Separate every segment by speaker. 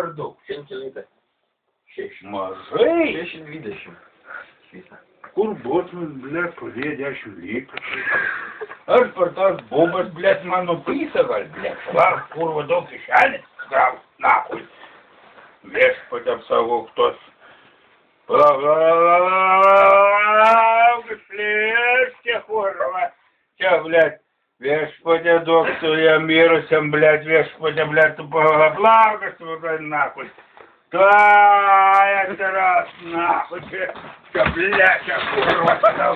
Speaker 1: per daug.
Speaker 2: 100 6.
Speaker 1: Mažai?
Speaker 2: 620.
Speaker 1: Kur bosman, blėt, kodėl 10 litrų? Aš per tas bobas, blėt, mano pysą gal, blėt, švark, kurva daug kišenės, grau, nakui. Viešpatė apsaugok tos. Plėškė, kurva. Čia, blėt, viešpatė duok su jam mirusiam, blėt, viešpatė, blėt, tu paplaukas, nakui. Tai, atsiras, nahui, čia, blėt, čia, kurva, tau,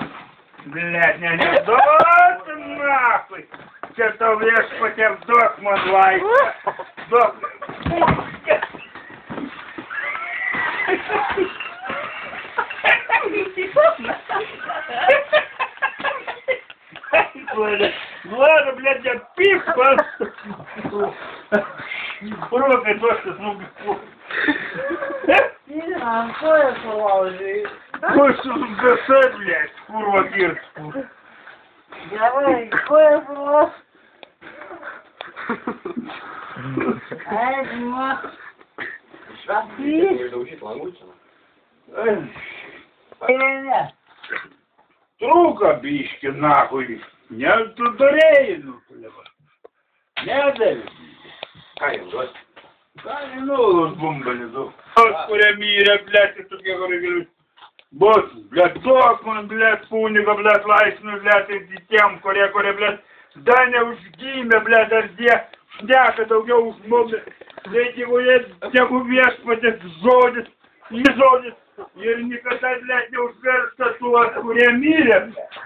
Speaker 1: blėt, neduot, nahui, čia tau viešpatėm duok man laisvę, duok, Ладно, блядь, я пиво. Kurva, kai tu aš tas nūgis.
Speaker 3: Ko je prolaužiai?
Speaker 1: Ko su gasai, blядь, kurva kirs.
Speaker 3: Gerai, ko je prolaužiai? Aizma.
Speaker 2: Daužyt langų čia.
Speaker 3: Ne.
Speaker 1: Trūka biški, nahui. Ne, tu darėjai, nu, plėva. Nedavė.
Speaker 2: Ką jums duos?
Speaker 1: Ką, žinau, bumbalį daug. Tos, kurie myrė, blėt, ir tokie, kurie galiu. Bus, blėt, duok man, blėt, kuniga, blėt, laisvinu, blėt, ir tiem, kurie, blėt, da neužgimė, blėt, ar jie šneka daugiau už mumis. Tai jeigu viešpatės žodis, į žodis, ir niekada, blėt, neužversta tuos, kurie myrė, blėt.